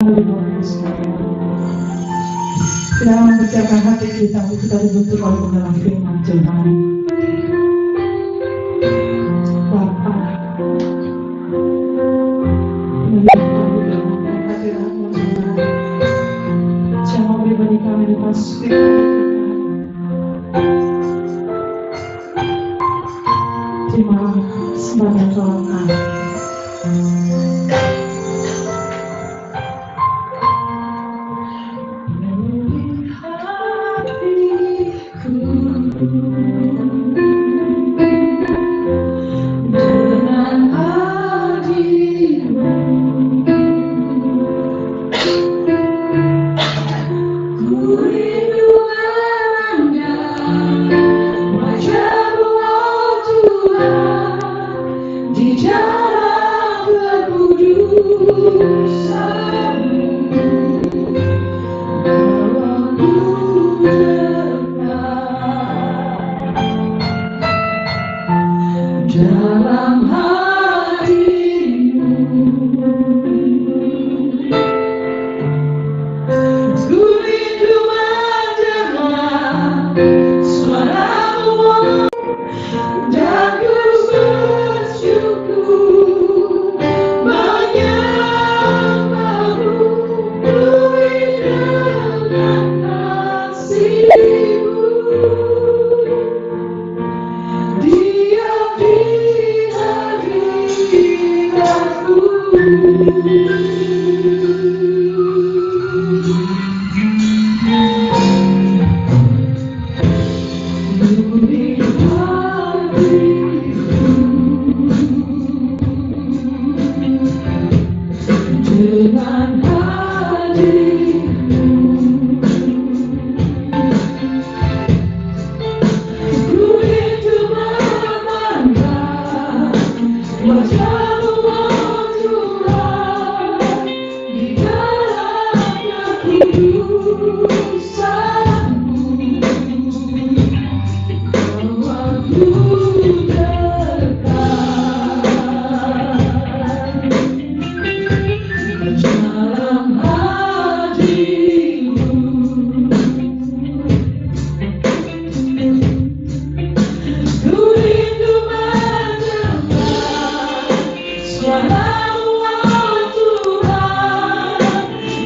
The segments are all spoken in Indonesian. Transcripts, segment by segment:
Kiranya mempersiapkan hati kita untuk kita dibentuk oleh dalam firman Tuhan. Bapa, jangan pribadi kami dipasuki. Terima sebagai Tuhan kami.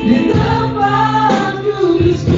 Di tempat ku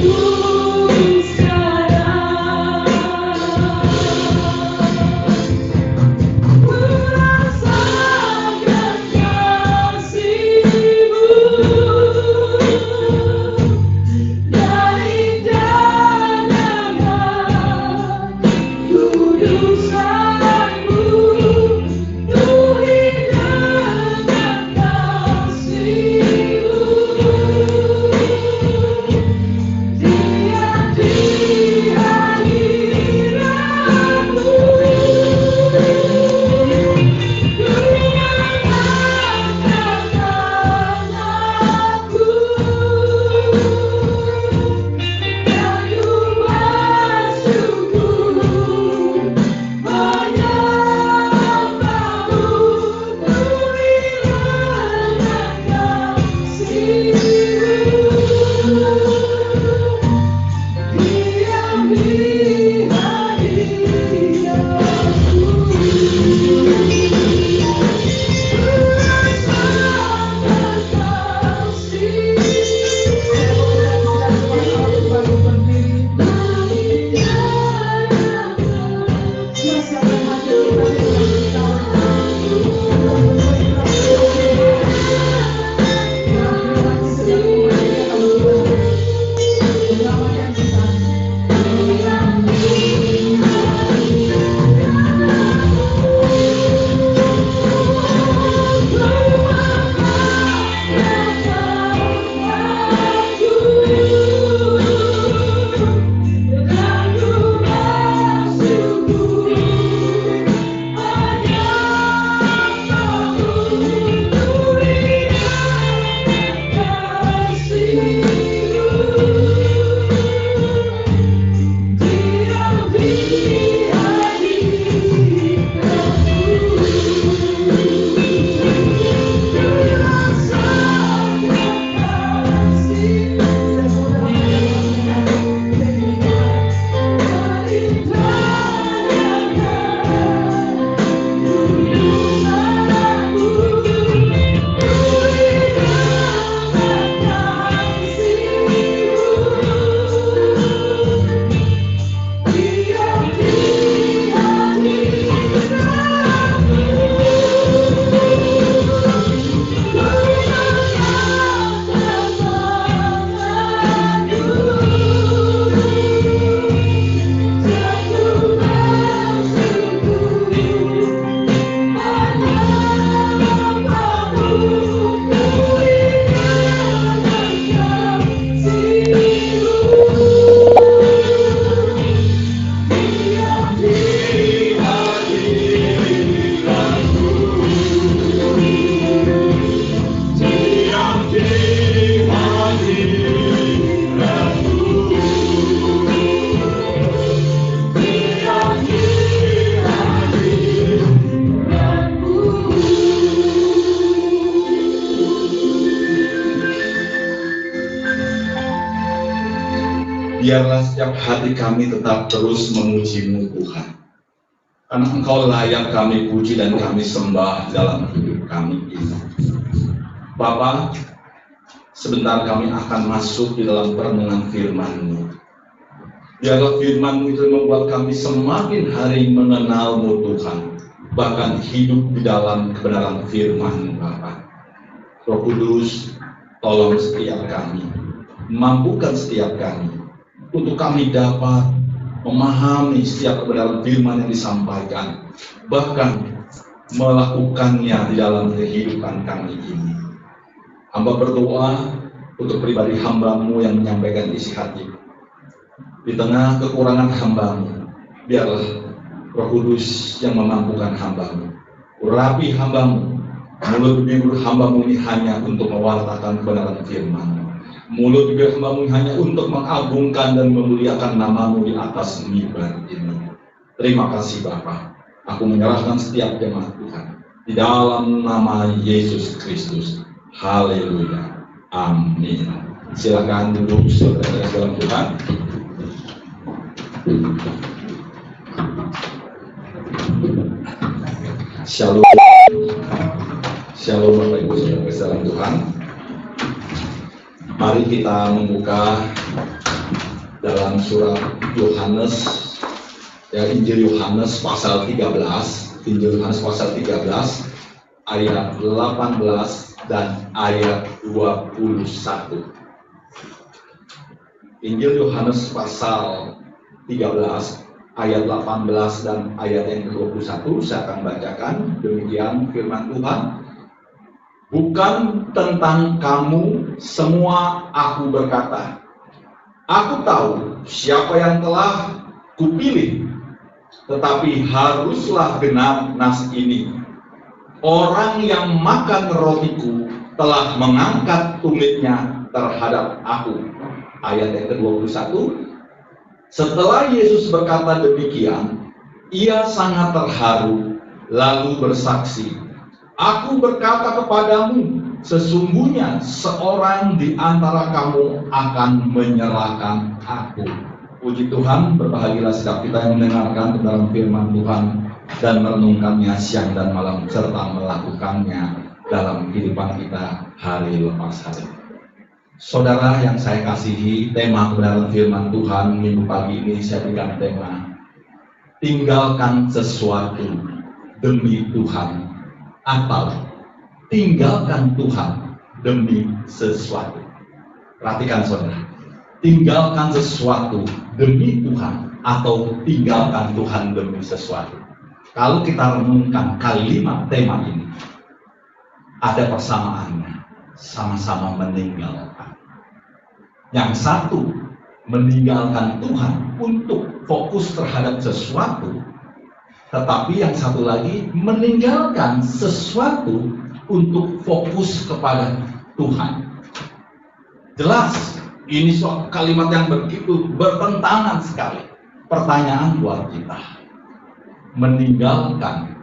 biarlah setiap hati kami tetap terus memuji-Mu Tuhan. Karena Engkau layak kami puji dan kami sembah dalam hidup kami ini. Bapa, sebentar kami akan masuk di dalam perenungan firman-Mu. Biarlah firman-Mu itu membuat kami semakin hari mengenal-Mu Tuhan, bahkan hidup di dalam kebenaran firman-Mu Bapa. Roh Kudus, tolong setiap kami, mampukan setiap kami, untuk kami dapat memahami setiap kebenaran firman yang disampaikan, bahkan melakukannya di dalam kehidupan kami ini. Hamba berdoa untuk pribadi hamba-Mu yang menyampaikan isi hati. Di tengah kekurangan hamba-Mu, biarlah Roh Kudus yang memampukan hamba-Mu. Urapi hamba-Mu. Mulut bibir hamba-Mu ini hanya untuk mewartakan kebenaran firman-Mu. Mulut bibir hamba-Mu hanya untuk mengagungkan dan memuliakan nama-Mu di atas mimbar ini. Terima kasih Bapa. Aku menyerahkan setiap jemaat Tuhan di dalam nama Yesus Kristus. Haleluya. Amin. Silakan duduk saudara dalam Tuhan. Shalom. Shalom Bapak Ibu Saudara dalam Tuhan. Mari kita membuka dalam surat Yohanes, Injil Yohanes pasal 13, Injil Yohanes pasal 13 ayat 18 dan ayat 21. Injil Yohanes pasal 13 ayat 18 dan ayat yang ke-21 saya akan bacakan. Demikian firman Tuhan. Bukan tentang kamu semua aku berkata. Aku tahu siapa yang telah kupilih, tetapi haruslah genap nas ini. Orang yang makan rotiku telah mengangkat tumitnya terhadap aku. Ayat yang ke-21. Setelah Yesus berkata demikian, ia sangat terharu, lalu bersaksi, aku berkata kepadamu, sesungguhnya seorang di antara kamu akan menyerahkan aku. Puji Tuhan, berbahagialah setiap kita yang mendengarkan kebenaran firman Tuhan dan merenungkannya siang dan malam, serta melakukannya dalam kehidupan kita hari lepas hari. Saudara yang saya kasihi, tema kebenaran firman Tuhan minggu pagi ini saya berikan tema tinggalkan sesuatu demi Tuhan, atau tinggalkan Tuhan demi sesuatu. Perhatikan saudara, tinggalkan sesuatu demi Tuhan atau tinggalkan Tuhan demi sesuatu. Kalau kita renungkan kalimat tema ini, ada persamaannya, sama-sama meninggalkan. Yang satu meninggalkan Tuhan untuk fokus terhadap sesuatu, tetapi yang satu lagi meninggalkan sesuatu untuk fokus kepada Tuhan. Jelas, ini suatu kalimat yang begitu bertentangan sekali. Pertanyaan buat kita, meninggalkan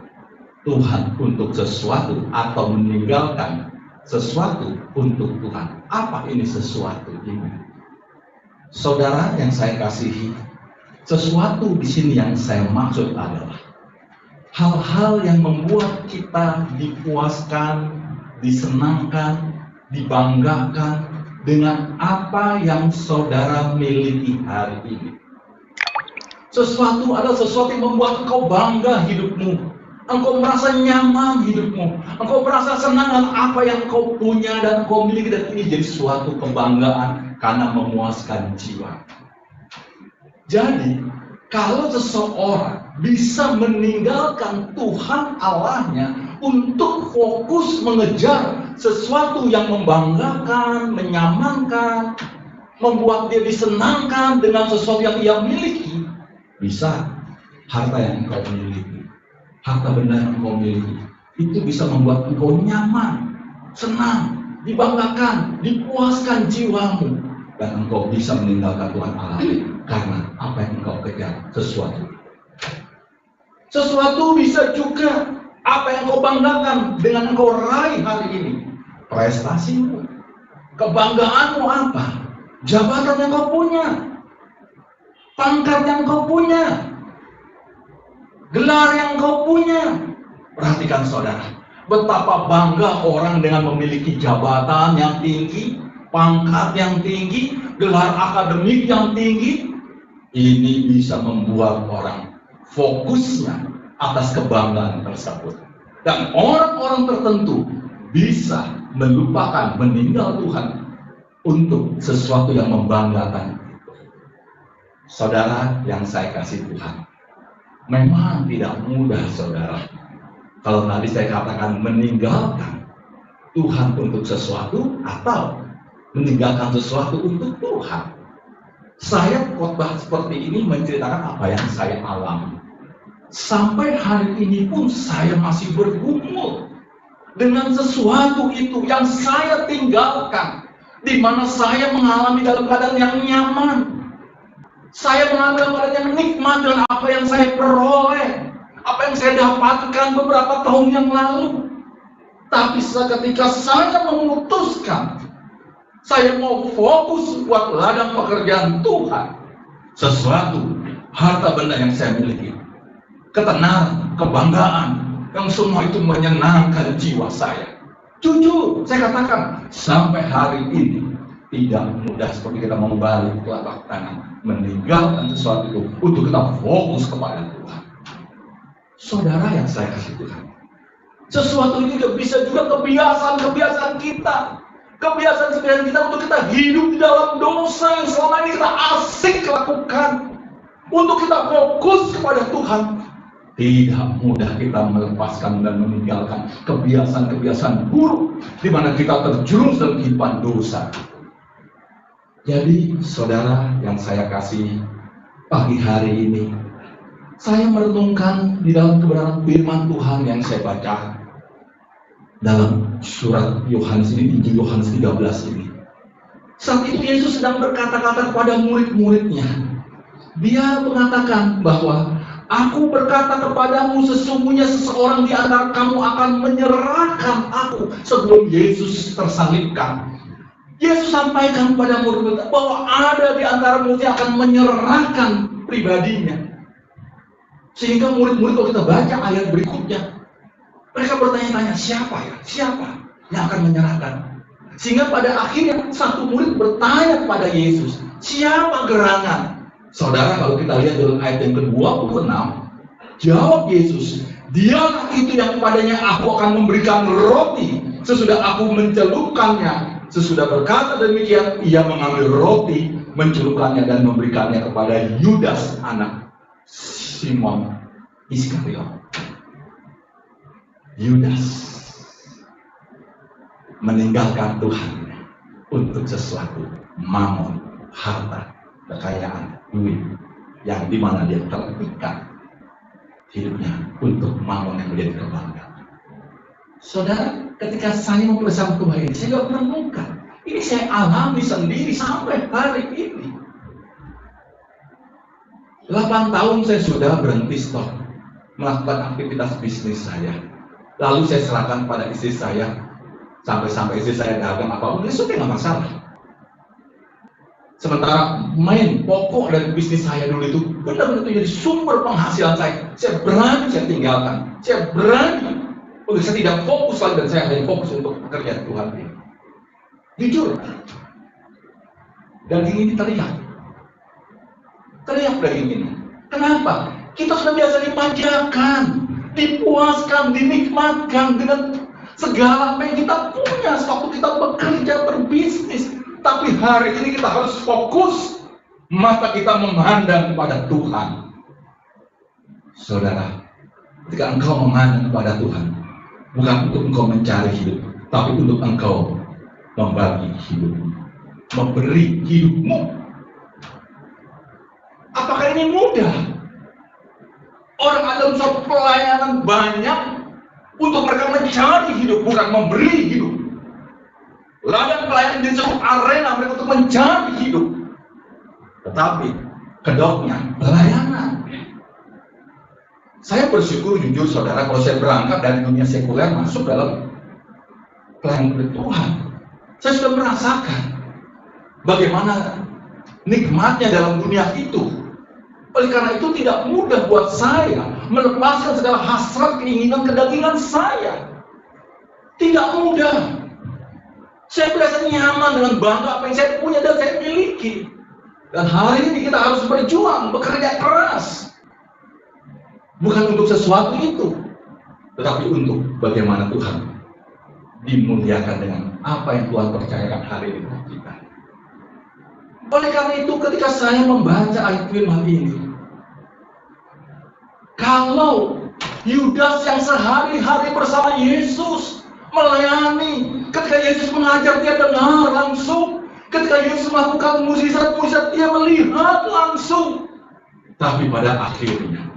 Tuhan untuk sesuatu atau meninggalkan sesuatu untuk Tuhan. Apa ini sesuatu ini? Saudara yang saya kasihi, sesuatu di sini yang saya maksud adalah hal-hal yang membuat kita dipuaskan, disenangkan, dibanggakan dengan apa yang saudara miliki hari ini. Sesuatu adalah sesuatu yang membuat engkau bangga hidupmu. Engkau merasa nyaman hidupmu. Engkau merasa senang dengan apa yang engkau punya dan engkau miliki, dan ini jadi suatu kebanggaan karena memuaskan jiwa. Jadi, kalau seseorang bisa meninggalkan Tuhan Allahnya untuk fokus mengejar sesuatu yang membanggakan, menyamankan, membuat dia disenangkan dengan sesuatu yang ia miliki, bisa harta yang engkau miliki, harta benda yang engkau miliki, itu bisa membuat engkau nyaman, senang, dibanggakan, dipuaskan jiwamu, dan engkau bisa meninggalkan Tuhan Allah karena apa yang engkau kejar, sesuatu. Sesuatu bisa juga apa yang engkau banggakan dengan engkau raih hari ini, prestasimu, kebanggaanmu apa, jabatan yang engkau punya, pangkat yang kau punya, gelar yang kau punya. Perhatikan saudara, betapa bangga orang dengan memiliki jabatan yang tinggi, pangkat yang tinggi, gelar akademik yang tinggi. Ini bisa membuat orang fokusnya atas kebanggaan tersebut. Dan orang-orang tertentu bisa melupakan, meninggal Tuhan untuk sesuatu yang membanggakan. Saudara yang saya kasih Tuhan, memang tidak mudah saudara. Kalau tadi saya katakan meninggalkan Tuhan untuk sesuatu atau meninggalkan sesuatu untuk Tuhan. Saya khotbah seperti ini menceritakan apa yang saya alami. Sampai hari ini pun saya masih bergumul dengan sesuatu itu yang saya tinggalkan, di mana saya mengalami dalam keadaan yang nyaman. Saya mengalami dalam keadaan yang nikmat dengan apa yang saya peroleh, apa yang saya dapatkan beberapa tahun yang lalu. Tapi seketika saya memutuskan saya mau fokus buat ladang pekerjaan Tuhan, sesuatu harta benda yang saya miliki, ketenaran, kebanggaan, yang semua itu menyenangkan jiwa saya. Jujur, saya katakan, sampai hari ini tidak mudah seperti kita membalik telapak tangan, meninggalkan sesuatu itu untuk kita fokus kepada Tuhan. Saudara yang saya kasih Tuhan, sesuatu itu bisa juga kebiasaan kita. Kebiasaan kita untuk kita hidup di dalam dosa yang selama ini kita asik lakukan. Untuk kita fokus kepada Tuhan. Tidak mudah kita melepaskan dan meninggalkan kebiasaan-kebiasaan buruk di mana kita terjerumus dalam kehidupan dosa. Jadi saudara yang saya kasih, pagi hari ini saya merenungkan di dalam kebenaran firman Tuhan yang saya baca dalam surat Yohanes ini, Injil Yohanes 13 ini. Saat itu Yesus sedang berkata-kata kepada murid-muridnya. Dia mengatakan bahwa aku berkata kepadamu, sesungguhnya seseorang di antara kamu akan menyerahkan aku sebelum Yesus tersalibkan. Yesus sampaikan kepada murid-murid bahwa ada di antara murid yang akan menyerahkan pribadinya. Sehingga murid-murid kalau kita baca ayat berikutnya, mereka bertanya-tanya, siapa yang akan menyerahkan? Sehingga pada akhirnya satu murid bertanya kepada Yesus, siapa gerangan? Saudara, kalau kita lihat dalam ayat yang ke-26, jawab Yesus, dialah itu yang kepadanya aku akan memberikan roti sesudah aku mencelupkannya. Sesudah berkata demikian, ia mengambil roti, mencelupkannya dan memberikannya kepada Yudas anak Simon Iskariot. Yudas meninggalkan Tuhan untuk sesuatu, mamon, harta, kekayaan, duit, yang dimana dia terikat hidupnya untuk mamon yang menjadi kebanggaan. Saudara, ketika saya mempersiapkan kembali ini, saya tidak menemukan. Ini saya alami sendiri sampai hari ini. 8 tahun saya sudah berhenti stop melakukan aktivitas bisnis saya. Lalu saya serahkan pada istri saya, sampai istri saya dagang apapun, itu tidak masalah. Sementara main pokok dari bisnis saya dulu itu benar-benar jadi sumber penghasilan saya berani saya tinggalkan, saya berani untuk saya tidak fokus lagi dan saya hanya fokus untuk pekerjaan Tuhan ini. Jujur, daging ini teriak daging ini. Kenapa? Kita sudah biasa dimanjakan, dipuaskan, dinikmatkan dengan segala apa yang kita punya sewaktu kita bekerja, berbisnis. Tapi hari ini kita harus fokus, mata kita memandang kepada Tuhan. Saudara, ketika engkau memandang kepada Tuhan, bukan untuk engkau mencari hidup, tapi untuk engkau membagi hidupmu, memberi hidupmu. Apakah ini mudah? Orang ada suatu pelayanan banyak untuk mereka mencari hidup, bukan memberi hidup. Ladang pelayanan di sebuah arena mereka untuk mencari hidup. Tetapi kedoknya pelayanan. Saya bersyukur jujur saudara, kalau saya berangkat dari dunia sekuler masuk dalam pelayanan Tuhan, saya sudah merasakan bagaimana nikmatnya dalam dunia itu. Oleh karena itu tidak mudah buat saya melepaskan segala hasrat keinginan kedagingan saya. Tidak mudah. Saya berasa nyaman dengan bangga apa yang saya punya dan saya miliki. Dan hari ini kita harus berjuang, bekerja keras. Bukan untuk sesuatu itu, tetapi untuk bagaimana Tuhan dimuliakan dengan apa yang Tuhan percayakan hari ini untuk kita. Oleh karena itu ketika saya membaca ayat firman ini, kalau Yudas yang sehari-hari bersama Yesus melayani, ketika Yesus mengajar dia dengar langsung, ketika Yesus melakukan mukjizat-mukjizat dia melihat langsung, tapi pada akhirnya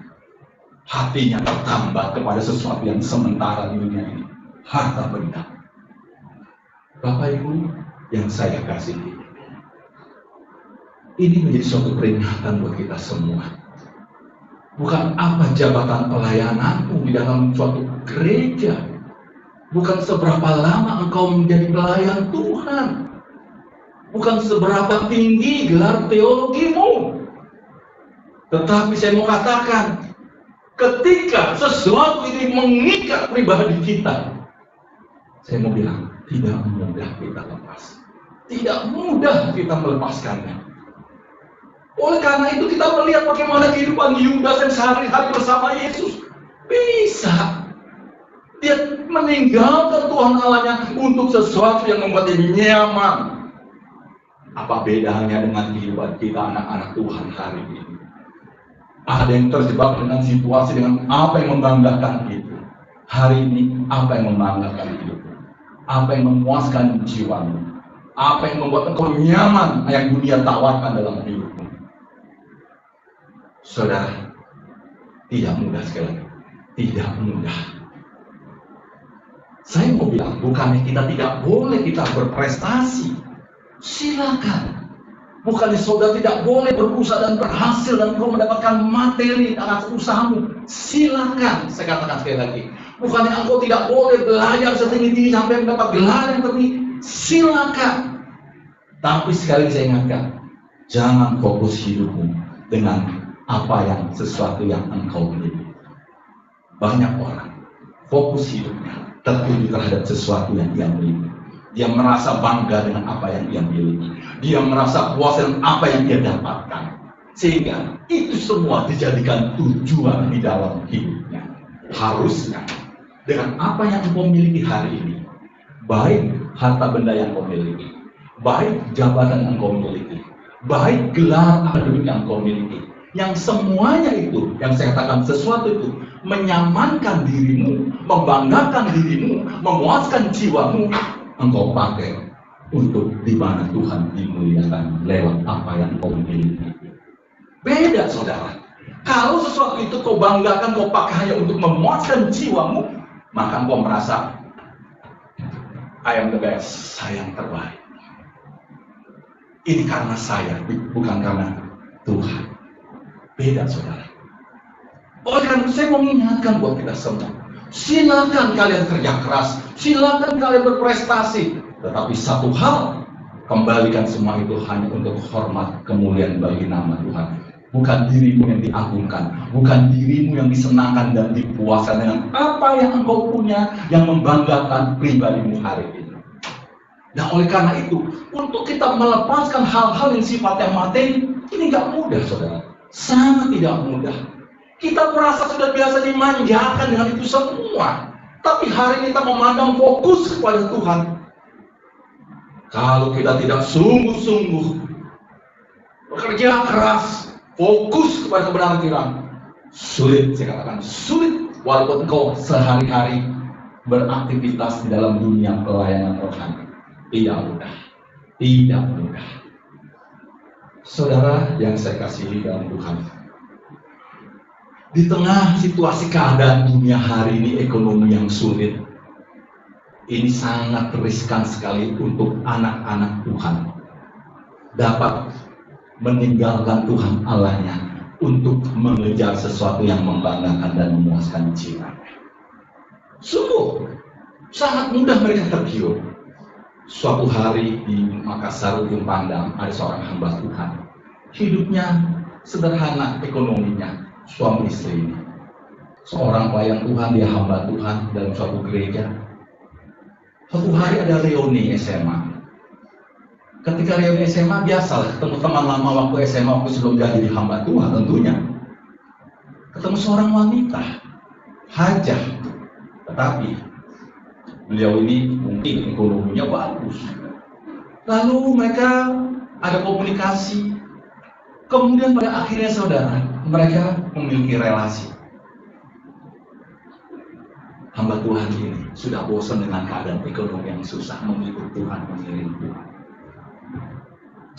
hatinya tertambat kepada sesuatu yang sementara di dunia ini, harta benda. Bapak Ibu yang saya kasihi, ini menjadi suatu peringatan buat kita semua. Bukan apa jabatan pelayananmu di dalam suatu gereja, bukan seberapa lama engkau menjadi pelayan Tuhan, bukan seberapa tinggi gelar teologimu, tetapi saya mau katakan, ketika sesuatu ini mengikat pribadi kita, saya mau bilang, tidak mudah kita lepas. Tidak mudah kita melepaskannya. Oleh karena itu kita melihat bagaimana kehidupan Yudas yang sehari-hari bersama Yesus. Bisa. Dia meninggalkan Tuhan Allahnya untuk sesuatu yang membuat dia nyaman. Apa bedanya dengan kehidupan kita anak-anak Tuhan hari ini? Ada yang terjebak dengan situasi dengan apa yang membanggakan itu. Hari ini apa yang membanggakan hidup? Apa yang memuaskan jiwamu? Apa yang membuat engkau nyaman yang dunia tawarkan dalam hidupmu? Saudara, tidak mudah sekali lagi. Tidak mudah. Saya mau bilang, bukannya kita tidak boleh kita berprestasi. Silakan. Bukannya saudara tidak boleh berusaha dan berhasil dan engkau mendapatkan materi atas usahamu. Silakan, saya katakan sekali lagi. Bukannya engkau tidak boleh belajar setinggi-tinggi sampai mendapat gelar yang tertinggi. Silakan. Tapi sekali saya ingatkan, jangan fokus hidupmu dengan apa yang sesuatu yang engkau miliki. Banyak orang fokus hidupnya tertuju terhadap sesuatu yang dia miliki. Dia merasa bangga dengan apa yang dia miliki. Dia merasa puas dengan apa yang dia dapatkan. Sehingga itu semua dijadikan tujuan di dalam hidupnya. Harusnya dengan apa yang engkau miliki hari ini, baik harta benda yang engkau miliki, baik jabatan yang engkau miliki, baik gelar akademik yang engkau miliki, yang semuanya itu, yang saya katakan sesuatu itu menyamankan dirimu, membanggakan dirimu, memuaskan jiwamu, engkau pakai untuk di mana Tuhan dimuliakan lewat apa yang engkau miliki. Beda saudara. Kalau sesuatu itu kau banggakan, kau pakai hanya untuk memuaskan jiwamu, maka engkau merasa I am the best, saya yang terbaik. Ini karena saya, bukan karena Tuhan. Beda saudara. Oleh karena itu saya mau mengingatkan buat kita semua, silakan kalian kerja keras, silakan kalian berprestasi, tetapi satu hal, kembalikan semua itu hanya untuk hormat kemuliaan bagi nama Tuhan. Bukan dirimu yang diagungkan, bukan dirimu yang disenangkan dan dipuaskan dengan apa yang engkau punya yang membanggakan pribadimu hari ini. Nah oleh karena itu, untuk kita melepaskan hal-hal yang sifatnya materi, ini nggak mudah saudara. Sangat tidak mudah. Kita merasa sudah biasa dimanjakan dengan itu semua. Tapi hari ini kita memandang fokus kepada Tuhan. Kalau kita tidak sungguh-sungguh bekerja keras, fokus kepada kebenaran Tuhan, sulit, saya katakan sulit. Walaupun engkau sehari-hari beraktivitas di dalam dunia pelayanan rohani, tidak mudah. Tidak mudah. Saudara yang saya kasihi dalam Tuhan, di tengah situasi keadaan dunia hari ini, ekonomi yang sulit, ini sangat riskan sekali untuk anak-anak Tuhan dapat meninggalkan Tuhan Allahnya untuk mengejar sesuatu yang membanggakan dan memuaskan jiwa. Sungguh sangat mudah mereka tergiur. Suatu hari di Makassar, Ujung Pandang, ada seorang hamba Tuhan. Hidupnya sederhana ekonominya suami istri ini. Seorang pelayan Tuhan, dia hamba Tuhan dalam suatu gereja. Suatu hari ada reuni SMA. Ketika reuni SMA, biasa ketemu teman lama waktu SMA, waktu sebelum dia jadi hamba Tuhan tentunya. Ketemu seorang wanita, hajah. Tetapi beliau ini mungkin ekonominya bagus. Lalu mereka ada komunikasi. Kemudian pada akhirnya saudara, mereka memiliki relasi. Hamba Tuhan ini sudah bosan dengan keadaan ekonomi yang susah, mengikut Tuhan, mengiring Tuhan.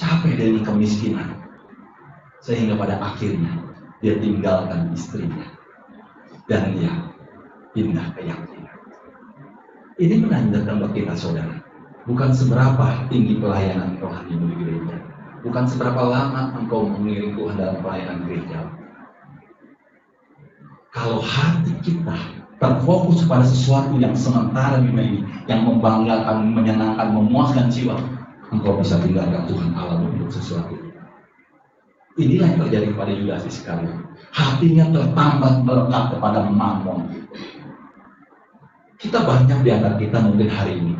Capek dengan kemiskinan. Sehingga pada akhirnya dia tinggalkan istrinya. Dan dia pindah ke yang lain. Ini menandakan bagi kita saudara. Bukan seberapa tinggi pelayanan rohanimu di gereja. Bukan seberapa lama engkau mengiring Tuhan dalam pelayanan gereja. Kalau hati kita terfokus pada sesuatu yang sementara di dunia ini, yang membanggakan, menyenangkan, memuaskan jiwa, engkau bisa tinggalkan Tuhan Allah untuk sesuatu. Inilah yang terjadi kepada Yudas Iskariot. Hatinya tertambat melekat kepada mammon. Kita banyak di antara kita mungkin hari ini,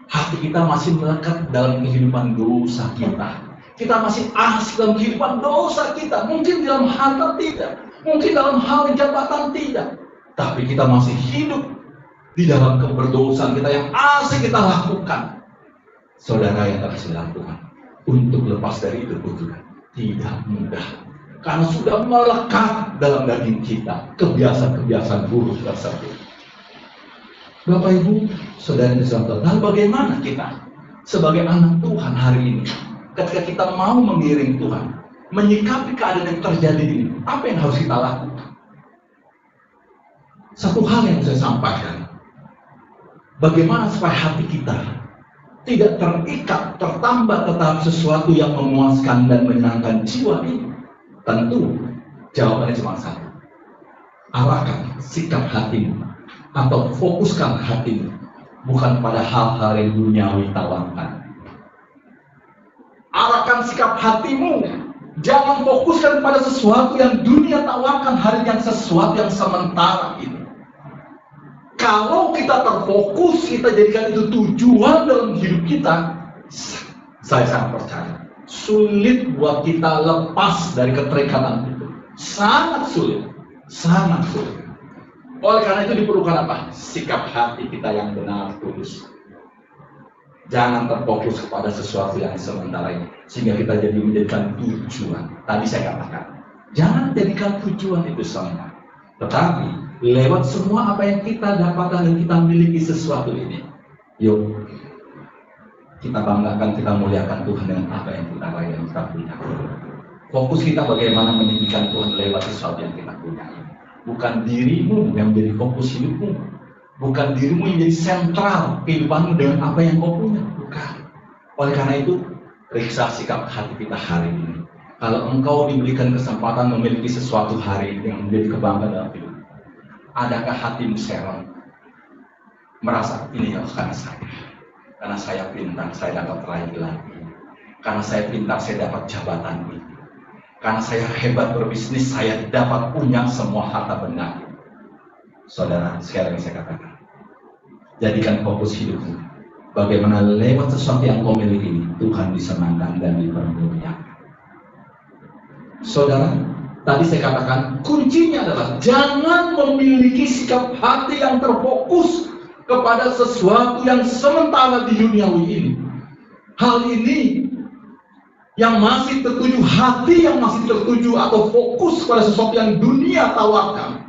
hati kita masih melekat dalam kehidupan dosa kita. Kita masih asik dalam kehidupan dosa kita. Mungkin dalam harta tidak, mungkin dalam hal jabatan tidak. Tapi kita masih hidup di dalam keberdosaan kita yang asik kita lakukan. Saudara yang terkasih dalam Tuhan, untuk lepas dari itu pun juga tidak mudah. Karena sudah melekat dalam daging kita kebiasaan-kebiasaan buruk tersebut. Bapak Ibu, saudara yang diselamatkan, lalu bagaimana kita sebagai anak Tuhan hari ini, ketika kita mau mengiring Tuhan, menyikapi keadaan yang terjadi ini, apa yang harus kita lakukan? Satu hal yang saya sampaikan, bagaimana supaya hati kita tidak terikat, tertambat tetap sesuatu yang memuaskan dan menyenangkan jiwa ini? Tentu jawabannya cuma satu. Arahkan sikap hatimu atau fokuskan hatimu bukan pada hal-hal yang duniawi tawarkan. Arahkan sikap hatimu, jangan fokuskan pada sesuatu yang dunia tawarkan hari yang sesuatu yang sementara ini. Kalau kita terfokus, kita jadikan itu tujuan dalam hidup kita, saya sangat percaya sulit buat kita lepas dari keterikatan itu. Sangat sulit, sangat sulit. Oleh karena itu diperlukan apa? Sikap hati kita yang benar, tulus. Jangan terfokus kepada sesuatu yang sementara ini, sehingga kita jadi menjadikan tujuan. Tadi saya katakan, jangan jadikan tujuan itu semua. Tetapi lewat semua apa yang kita dapatkan dan kita miliki sesuatu ini, yuk kita banggakan, kita muliakan Tuhan dengan apa yang kita raih dan kita punya. Fokus kita bagaimana meninggikan Tuhan lewat sesuatu yang kita punya. Bukan dirimu yang menjadi fokus hidupmu, bukan dirimu yang jadi sentral kehidupanmu dengan apa yang kau punya, bukan. Oleh karena itu, periksa sikap hati kita hari ini. Kalau engkau diberikan kesempatan memiliki sesuatu hari ini yang menjadi kebanggaan dalam hidup, adakah hatimu serong merasa ini ya karena saya pintar saya dapat raih lagi, karena saya pintar saya dapat jabatan ini, karena saya hebat berbisnis saya dapat punya semua harta benda. Saudara, sekarang saya katakan, jadikan fokus hidupmu bagaimana lewat sesuatu yang kau miliki ini Tuhan disenangkan dan dipermuliakan. Saudara, tadi saya katakan kuncinya adalah jangan memiliki sikap hati yang terfokus kepada sesuatu yang sementara di duniawi ini. Hal ini yang masih tertuju, hati yang masih tertuju atau fokus pada sesuatu yang dunia tawarkan,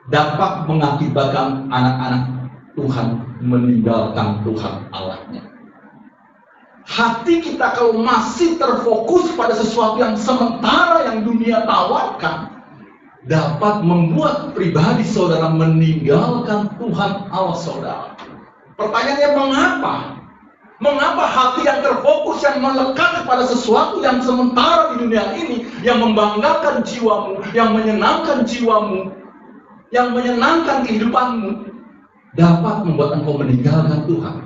dapat mengakibatkan anak-anak Tuhan meninggalkan Tuhan Allahnya. Hati kita kalau masih terfokus pada sesuatu yang sementara yang dunia tawarkan, dapat membuat pribadi saudara meninggalkan Tuhan Allah saudara. Pertanyaannya, mengapa? Mengapa hati yang terfokus, yang melekat pada sesuatu yang sementara di dunia ini, yang membanggakan jiwamu, yang menyenangkan jiwamu, yang menyenangkan kehidupanmu, dapat membuat engkau meninggalkan Tuhan?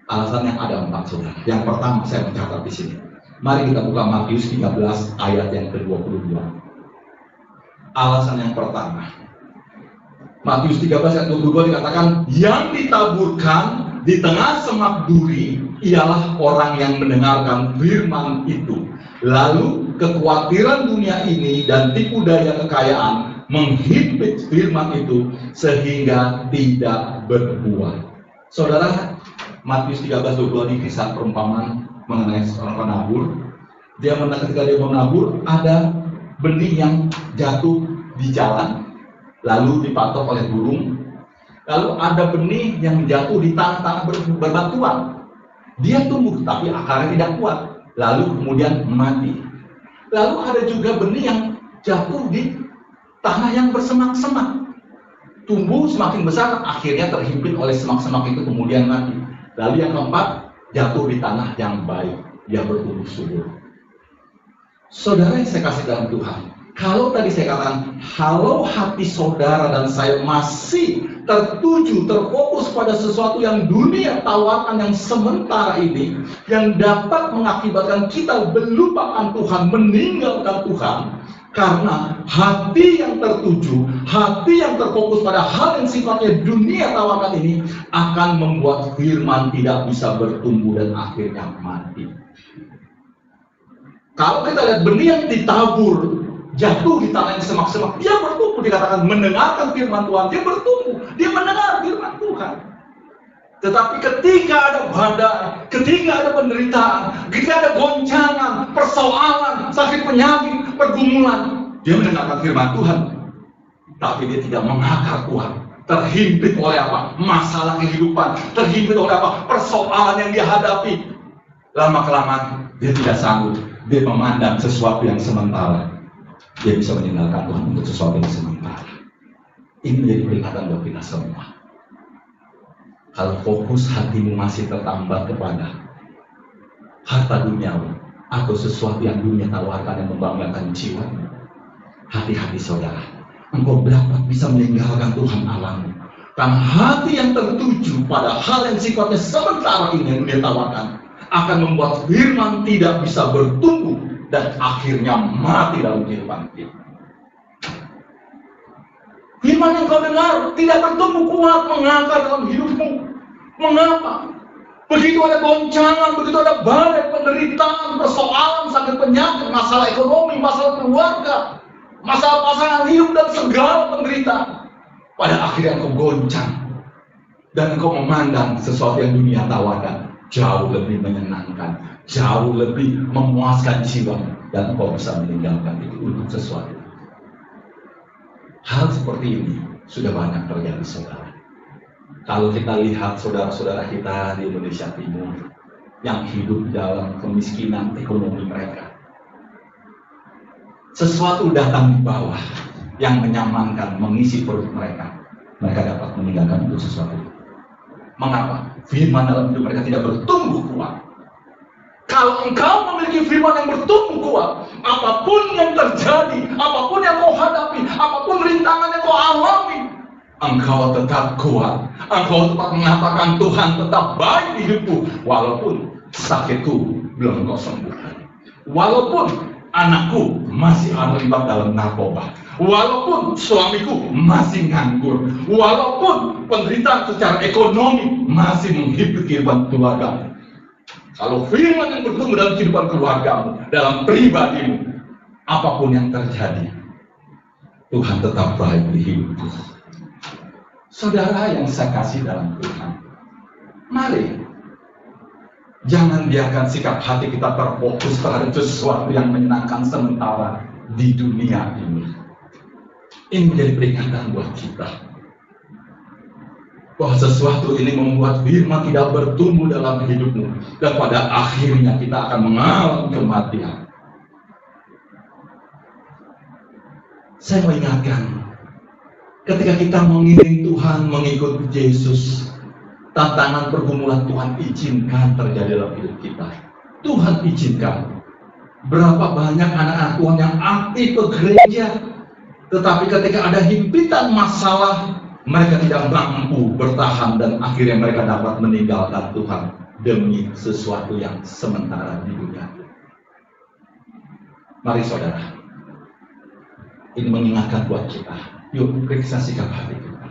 Alasannya ada 4, saudara. Yang pertama saya mencatat di sini. Mari kita buka Matius 13 ayat yang ke-22. Alasan yang pertama, Matius 13 ayat 22 dikatakan, yang ditaburkan di tengah semak duri ialah orang yang mendengarkan firman itu. Lalu kekhawatiran dunia ini dan tipu daya kekayaan menghimpit firman itu sehingga tidak berbuah. Saudara, Matius 13:22 ini kisah perumpamaan mengenai seorang penabur. Ketika dia menabur, ada benih yang jatuh di jalan, lalu dipatok oleh burung. Lalu ada benih yang jatuh di tanah berbatuan. Dia tumbuh, tapi akarnya tidak kuat. Lalu kemudian mati. Lalu ada juga benih yang jatuh di tanah yang bersemak-semak. Tumbuh semakin besar, akhirnya terhimpit oleh semak-semak itu, kemudian mati. Lalu yang keempat, jatuh di tanah yang baik, dia bertumbuh subur. Saudara yang saya kasih dalam Tuhan, kalau tadi saya katakan, kalau hati saudara dan saya masih tertuju, terfokus pada sesuatu yang dunia tawarkan yang sementara ini, yang dapat mengakibatkan kita melupakan Tuhan, meninggalkan Tuhan, karena hati yang tertuju, hati yang terfokus pada hal yang sifatnya dunia tawarkan ini akan membuat firman tidak bisa bertumbuh dan akhirnya mati. Kalau kita lihat benih yang ditabur, jatuh di tanah yang semak-semak, dia bertumbuh, dikatakan mendengarkan firman Tuhan, dia bertumbuh, dia mendengar firman Tuhan. Tetapi ketika ada badai, ketika ada penderitaan, ketika ada goncangan, persoalan, sakit penyakit, pergumulan, dia mendengarkan firman Tuhan, tapi dia tidak mengakar kuat, terhimpit oleh apa? Masalah kehidupan, terhimpit oleh apa? Persoalan yang dia hadapi. Lama-kelamaan dia tidak sanggup, dia memandang sesuatu yang sementara. Dia bisa meninggalkan Tuhan untuk sesuatu yang sementara. Ini menjadi peringatan buat kita semua. Kalau fokus hatimu masih tertambat kepada harta duniawi atau sesuatu yang dunia tawarkan yang membanggakan jiwa, hati-hati saudara, engkau dapat bisa meninggalkan Tuhan Allahmu. Karena hati yang tertuju pada hal yang sifatnya sementara ini yang dunia tawarkan akan membuat firman tidak bisa bertumbuh dan akhirnya mati dalam kehidupan kita. Firman yang kau dengar tidak bertumbuh kuat mengakar dalam hidupmu. Mengapa? Begitu ada goncangan, begitu ada badai, penderitaan, persoalan, sakit penyakit, masalah ekonomi, masalah keluarga, masalah pasangan hidup dan segala penderitaan, pada akhirnya engkau goncang dan engkau memandang sesuatu yang dunia tawarkan jauh lebih menyenangkan, jauh lebih memuaskan jiwa, dan engkau bisa meninggalkan itu untuk sesuatu. Hal seperti ini sudah banyak terjadi, saudara. Kalau kita lihat saudara-saudara kita di Indonesia Timur yang hidup dalam kemiskinan ekonomi mereka, sesuatu datang di bawah yang menyamankan, mengisi perut mereka, mereka dapat meninggalkan untuk sesuatu. Mengapa? Firman dalam hidup mereka tidak bertumbuh kuat. Kalau engkau memiliki firman yang bertumbuh kuat, apapun yang terjadi, apapun yang kau hadapi, apapun rintangan yang kau alami, engkau tetap kuat. Engkau tetap mengatakan Tuhan tetap baik di hidupku, walaupun sakitku belum kau sembuhkan, walaupun anakku masih terlibat dalam narkoba, walaupun suamiku masih nganggur, walaupun penderitaan secara ekonomi masih menghimpit kehidupan keluarga. Kalau firman yang bertumbuh dalam kehidupan keluargamu, dalam pribadimu, apapun yang terjadi, Tuhan tetap baik di hidupku. Saudara yang saya kasih dalam Tuhan, mari jangan biarkan sikap hati kita terfokus terhadap sesuatu yang menyenangkan sementara di dunia ini. Ini menjadi peringatan buat kita bahwa sesuatu ini membuat firman tidak bertumbuh dalam hidupmu, dan pada akhirnya kita akan mengalami kematian. Saya mengingatkan, ketika kita mengiring Tuhan, mengikut Yesus, tantangan pergumulan Tuhan izinkan terjadi dalam hidup kita. Tuhan izinkan. Berapa banyak anak-anak Tuhan yang aktif ke gereja, tetapi ketika ada himpitan masalah, mereka tidak mampu bertahan dan akhirnya mereka dapat meninggalkan Tuhan demi sesuatu yang sementara di dunia. Mari saudara, ini mengingatkan buat kita. Yuk periksa sikap hati kita.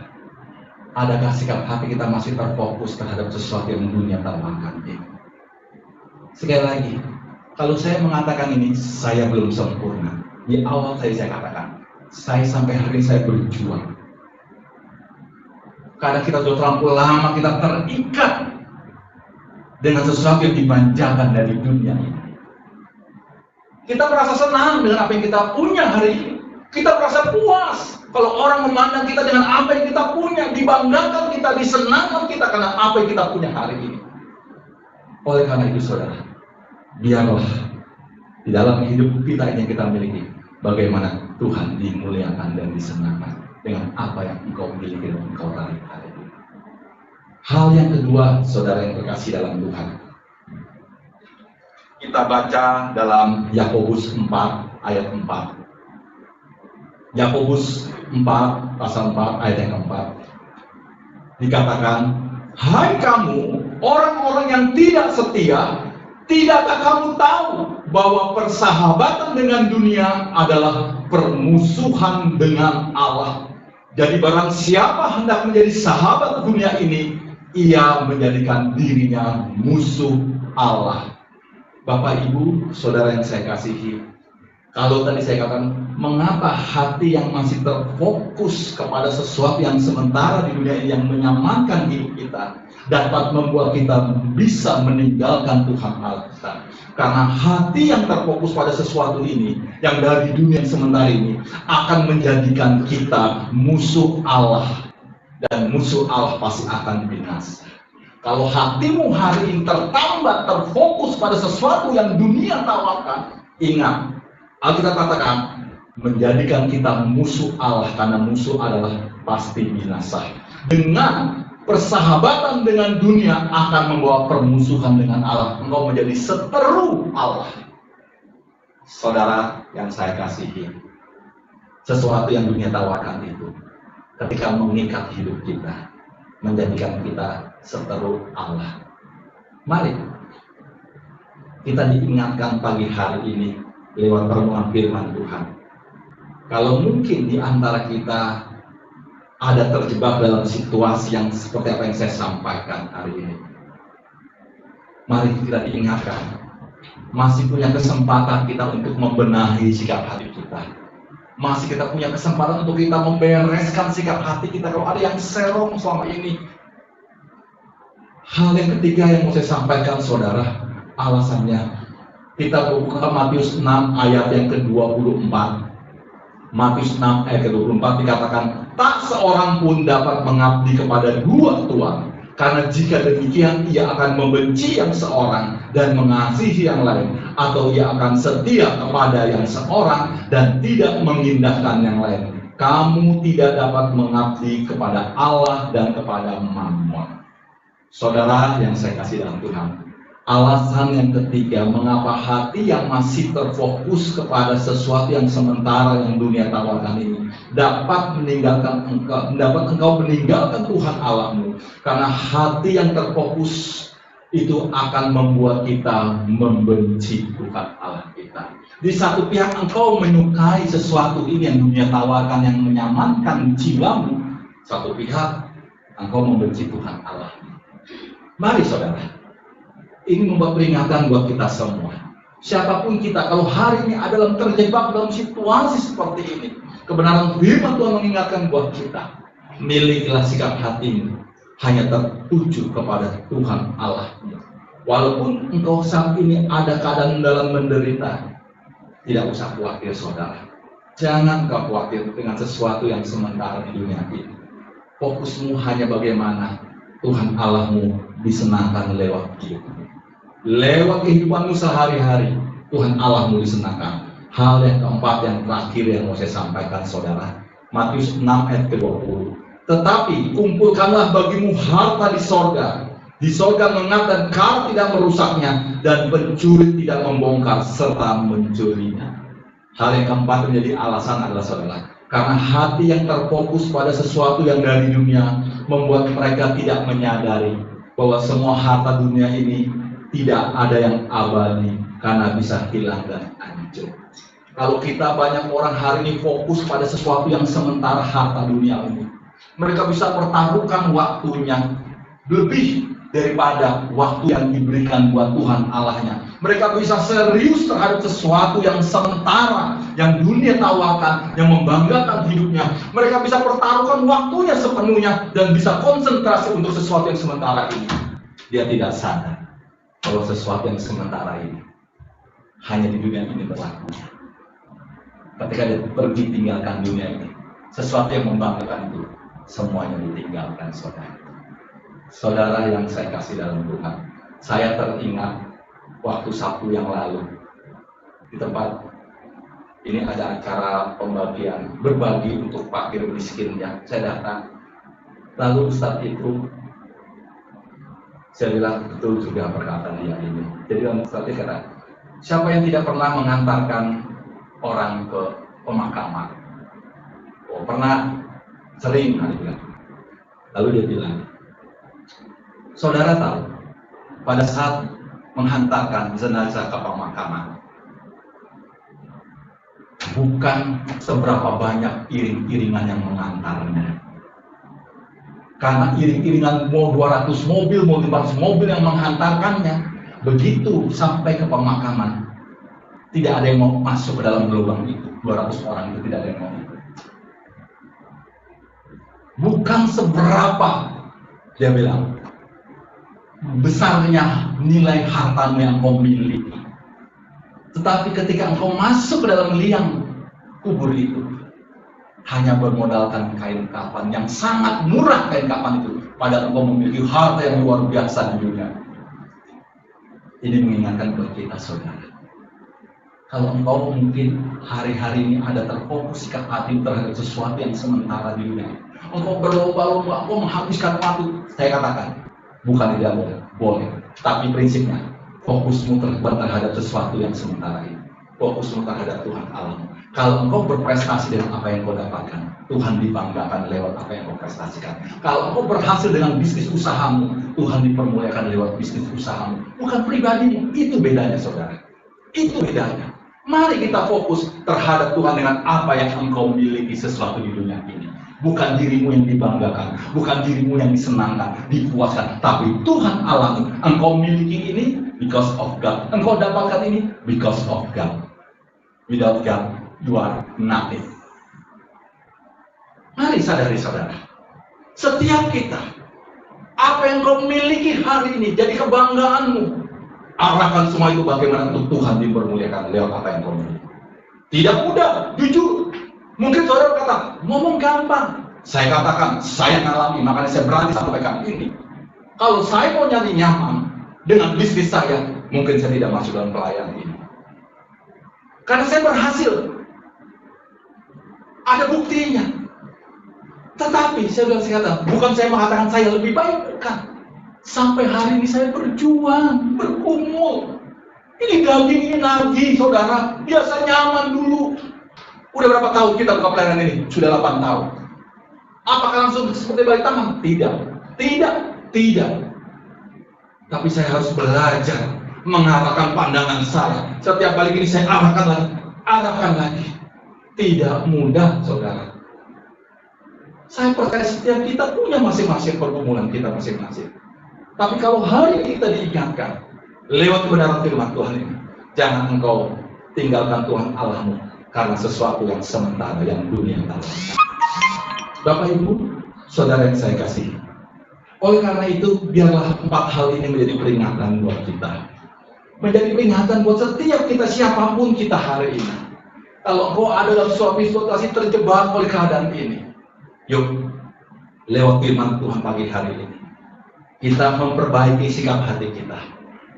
Adakah sikap hati kita masih terfokus terhadap sesuatu yang dunia tawarkan ini? Sekali lagi, kalau saya mengatakan ini, saya belum sempurna. Di awal saya katakan, saya sampai hari ini saya berjuang. Kadang kita sudah terlalu lama kita terikat dengan sesuatu yang dimanjakan dari dunia ini. Kita merasa senang dengan apa yang kita punya hari ini. Kita merasa puas kalau orang memandang kita dengan apa yang kita punya, dibanggakan kita, disenangkan kita karena apa yang kita punya hari ini. Oleh karena itu saudara, biarlah di dalam hidup kita ini yang kita miliki, bagaimana Tuhan dimuliakan dan disenangkan dengan apa yang engkau miliki dan engkau raih hari ini. Hal yang kedua, saudara yang terkasih dalam Tuhan, kita baca dalam Yakobus 4 ayat 4. Yakobus 4 pasal 4 ayat yang keempat. Dikatakan, hai kamu orang-orang yang tidak setia, tidakkah kamu tahu bahwa persahabatan dengan dunia adalah permusuhan dengan Allah? Jadi barang siapa hendak menjadi sahabat dunia ini, ia menjadikan dirinya musuh Allah. Bapak, Ibu, saudara yang saya kasihi, kalau tadi saya katakan, mengapa hati yang masih terfokus kepada sesuatu yang sementara di dunia ini yang menyamankan hidup kita dapat membuat kita bisa meninggalkan Tuhan Allah kita? Karena hati yang terfokus pada sesuatu ini, yang dari dunia yang sementara ini, akan menjadikan kita musuh Allah. Dan musuh Allah pasti akan binasa. Kalau hatimu hari ini tertambat, terfokus pada sesuatu yang dunia tawarkan, ingat, Alkitab katakan, menjadikan kita musuh Allah, karena musuh adalah pasti binasa. Dengan persahabatan dengan dunia akan membawa permusuhan dengan Allah. Engkau menjadi seteru Allah. Saudara yang saya kasihi, sesuatu yang dunia tawarkan itu, ketika mengikat hidup kita, menjadikan kita seteru Allah. Mari kita diingatkan pagi hari ini lewat permohonan firman Tuhan. Kalau mungkin di antara kita ada terjebak dalam situasi yang seperti apa yang saya sampaikan hari ini, mari kita diingatkan, masih punya kesempatan kita untuk membenahi sikap hati kita. Masih kita punya kesempatan untuk kita membereskan sikap hati kita kalau ada yang serong selama ini. Hal yang ketiga yang mau saya sampaikan saudara, alasannya kita buka Matius 6 ayat yang ke-24. Matius 6 ayat ke-24 dikatakan, tak seorang pun dapat mengabdi kepada dua tuan, karena jika demikian ia akan membenci yang seorang dan mengasihi yang lain, atau ia akan setia kepada yang seorang dan tidak mengindahkan yang lain. Kamu tidak dapat mengabdi kepada Allah dan kepada Mammon. Saudara yang saya kasih dalam Tuhan, alasan yang ketiga mengapa hati yang masih terfokus kepada sesuatu yang sementara yang dunia tawarkan ini dapat engkau meninggalkan Tuhan Allahmu, karena hati yang terfokus itu akan membuat kita membenci Tuhan Allah kita. Di satu pihak engkau menyukai sesuatu ini yang dunia tawarkan yang menyamankan jiwamu, satu pihak engkau membenci Tuhan Allah. Mari saudara, ini membuat peringatan buat kita semua. Siapapun kita, kalau hari ini adalah terjebak dalam situasi seperti ini, kebenaran firman Tuhan mengingatkan buat kita, milikilah sikap hatimu hanya tertuju kepada Tuhan Allah. Walaupun engkau saat ini ada keadaan dalam menderita, tidak usah khawatir saudara. Jangan engkau khawatir dengan sesuatu yang sementara di dunia ini. Fokusmu hanya bagaimana Tuhan Allahmu disenangkan lewat hidupmu. Lewat kehidupanmu sehari-hari, Tuhan Allahmu disenangkan. Hal yang keempat, yang terakhir yang mau saya sampaikan saudara, Matius 6 ayat ke-20. Tetapi kumpulkanlah bagimu harta di sorga. Di sorga mengat dan kau tidak merusaknya, dan pencuri tidak membongkar serta mencurinya. Hal yang keempat menjadi alasan adalah saudara, karena hati yang terfokus pada sesuatu yang dari dunia membuat mereka tidak menyadari bahwa semua harta dunia ini tidak ada yang abadi, karena bisa hilang dan hancur. Kalau kita banyak orang hari ini fokus pada sesuatu yang sementara, harta dunia ini, mereka bisa pertaruhkan waktunya lebih daripada waktu yang diberikan buat Tuhan Allahnya. Mereka bisa serius terhadap sesuatu yang sementara, yang dunia tawarkan, yang membanggakan hidupnya. Mereka bisa pertaruhkan waktunya sepenuhnya dan bisa konsentrasi untuk sesuatu yang sementara ini. Dia tidak sadar bahwa sesuatu yang sementara ini hanya di dunia ini berlaku. Ketika dia pergi tinggalkan dunia ini, sesuatu yang membanggakan itu semuanya ditinggalkan, saudara. Saudara yang saya kasih dalam Tuhan, saya teringat waktu Sabtu yang lalu di tempat ini ada acara pembagian, berbagi untuk fakir miskinnya. Saya datang, lalu Ustadz itu saya bilang betul juga perkataan dia ini. Jadi Ustadz itu kata, siapa yang tidak pernah mengantarkan orang ke pemakaman? Oh, pernah, sering, dia bilang. Lalu dia bilang, saudara tahu, pada saat menghantarkan jenazah ke pemakaman, bukan seberapa banyak iring-iringan yang mengantarnya. Karena iring-iringan mau 200 mobil, mau 500 mobil yang menghantarkannya, begitu sampai ke pemakaman, tidak ada yang mau masuk ke dalam lubang itu. 200 orang itu tidak ada yang mau ikut. Bukan seberapa, dia bilang, besarnya nilai hartamu yang kau miliki, tetapi ketika engkau masuk ke dalam liang kubur itu, hanya bermodalkan kain kafan yang sangat murah. Kain kafan itu, padahal engkau memiliki harta yang luar biasa di dunia. Ini mengingatkan buat kita, saudara, kalau engkau mungkin hari-hari ini ada terfokus sikap hati terhadap sesuatu yang sementara di dunia, engkau berlomba-lomba, engkau menghabiskan waktu, saya katakan, bukan tidak boleh, tapi prinsipnya fokusmu terhadap sesuatu yang sementara ini, fokusmu terhadap Tuhan Allah. Kalau engkau berprestasi dengan apa yang kau dapatkan, Tuhan dibanggakan lewat apa yang kau prestasikan. Kalau engkau berhasil dengan bisnis usahamu, Tuhan dipermuliakan lewat bisnis usahamu, bukan pribadimu. Itu bedanya, saudara. Itu bedanya. Mari kita fokus terhadap Tuhan dengan apa yang engkau miliki sesuatu di dunia ini. Bukan dirimu yang dibanggakan, bukan dirimu yang disenangkan, dipuaskan, tapi Tuhan alami. Engkau miliki ini because of God. Engkau dapatkan ini because of God. Without God, you are nothing. Mari sadari, saudara, setiap kita, apa yang kau miliki hari ini jadi kebanggaanmu. Arahkan semua itu bagaimana untuk Tuhan dipermuliakan lewat apa yang kau miliki. Tidak mudah, jujur. Mungkin saudara kata, ngomong gampang. Saya katakan, saya ngalami, makanya saya berani sampaikan ini. Kalau saya mau nyari nyaman dengan bisnis saya, mungkin saya tidak masuk dalam pelayanan ini. Karena saya berhasil. Ada buktinya. Tetapi saya kata, bukan saya mengatakan saya lebih baik, bukan. Sampai hari ini saya berjuang, bergumul. Ini daging ini lagi, saudara. Biasa nyaman dulu. Udah berapa tahun kita buka pelayanan ini? Sudah 8 tahun. Apakah langsung seperti balik tangan? Tidak. Tapi saya harus belajar mengarahkan pandangan saya. Setiap balik ini saya arahkan lagi. Tidak mudah, saudara. Saya percaya setiap kita punya masing-masing pergumulan kita masing-masing. Tapi kalau hari kita diingatkan lewat kebenaran firman Tuhan ini, jangan engkau tinggalkan Tuhan Allahmu karena sesuatu yang sementara yang dunia tawarkan. Bapak Ibu, saudara yang saya kasih, oleh karena itu biarlah 4 hal ini menjadi peringatan buat kita, menjadi peringatan buat setiap kita, siapapun kita hari ini. Kalau engkau ada dalam suatu situasi terjebak oleh keadaan ini, yuk lewat firman Tuhan pagi hari ini kita memperbaiki sikap hati kita.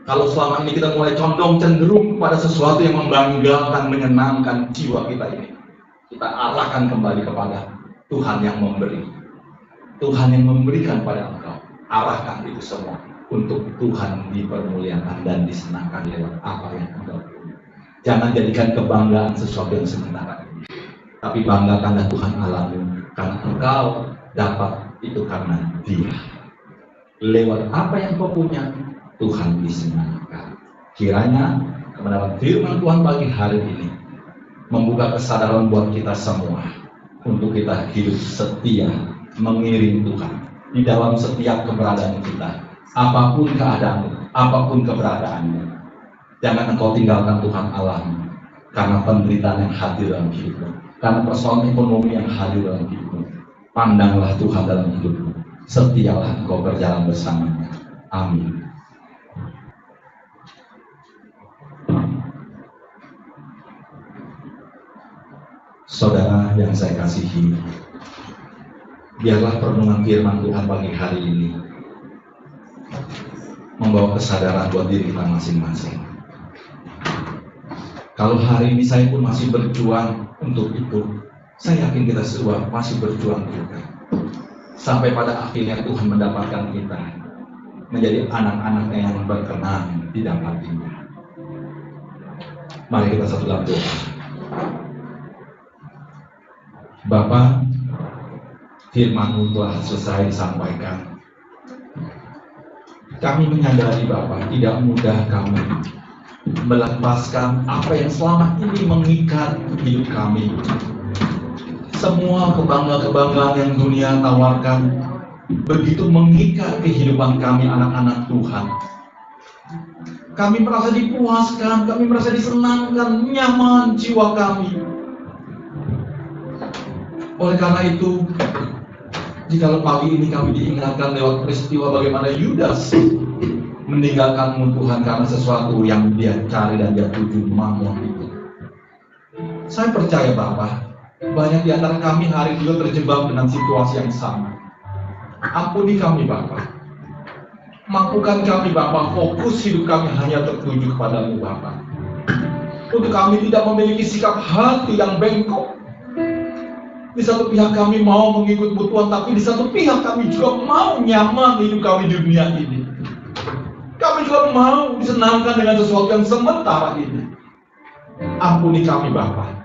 Kalau selama ini kita mulai condong cenderung pada sesuatu yang membanggakan, menyenangkan jiwa kita ini, kita arahkan kembali kepada Tuhan yang memberi. Tuhan yang memberikan pada engkau. Arahkan itu semua untuk Tuhan dipermuliakan dan disenangkan lewat apa yang engkau punya. Jangan jadikan kebanggaan sesuatu yang sementara ini, tapi banggakanlah Tuhan Allahmu, karena engkau dapat itu karena Dia. Lewat apa yang kau punya, Tuhan disenangkan. Kiranya kebenaran firman Tuhan pagi hari ini membuka kesadaran buat kita semua untuk kita hidup setia mengiring Tuhan di dalam setiap keberadaan kita, apapun keadaan, apapun keberadaannya. Jangan engkau tinggalkan Tuhan Allahmu karena penderitaan yang hadir dalam hidupmu, karena persoalan ekonomi yang hadir dalam hidupmu. Pandanglah Tuhan dalam hidupmu, setialah engkau berjalan bersamanya. Amin. Saudara yang saya kasihi, biarlah perenungan firman Tuhan pagi hari ini membawa kesadaran buat diri kita masing-masing. Kalau hari ini saya pun masih berjuang untuk itu, saya yakin kita semua masih berjuang juga. Sampai pada akhirnya Tuhan mendapatkan kita menjadi anak-anaknya yang berkenan di dalamnya. Mari kita satu dalam doa. Bapa, firman-Mu telah selesai disampaikan. Kami menyadari Bapa, tidak mudah kami melepaskan apa yang selama ini mengikat hidup kami. Semua kebanggaan-kebanggaan yang dunia tawarkan begitu mengikat kehidupan kami anak-anak Tuhan. Kami merasa dipuaskan, kami merasa disenangkan, nyaman jiwa kami. Oleh karena itu, jika pagi ini kami diingatkan lewat peristiwa bagaimana Yudas meninggalkan Tuhan karena sesuatu yang dia cari dan dia tuju, mamon itu. Saya percaya Bapak, banyak di antara kami hari ini terjebak dengan situasi yang sama. Ampuni kami Bapak. Mampukan kami Bapak, fokus hidup kami hanya tertuju kepada-Mu Bapak. Untuk kami tidak memiliki sikap hati yang bengkok. Di satu pihak kami mau mengikut Tuhan, tapi di satu pihak kami juga mau nyaman hidup kami di dunia ini. Kami juga mau disenangkan dengan sesuatu yang sementara ini. Ampuni kami Bapa.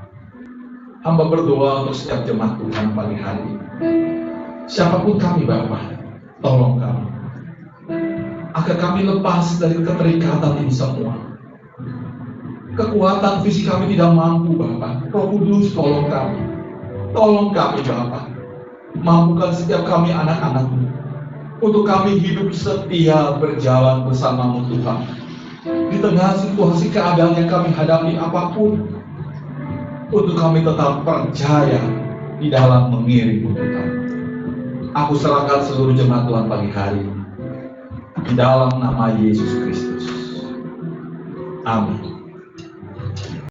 Hamba berdoa untuk setiap jemaat Tuhan pagi hari ini. Siapapun kami Bapa, tolong kami. Agar kami lepas dari keterikatan ini semua. Kekuatan fisik kami tidak mampu Bapa. Roh Kudus tolong kami. Tolong kami Bapa, mampukan setiap kami anak-anak-Mu untuk kami hidup setia berjalan bersama-Mu Tuhan. Di tengah situasi keadaan yang kami hadapi apapun, untuk kami tetap percaya di dalam mengiring Tuhan. Aku serahkan seluruh jemaat Tuhan pagi hari ini di dalam nama Yesus Kristus. Amin.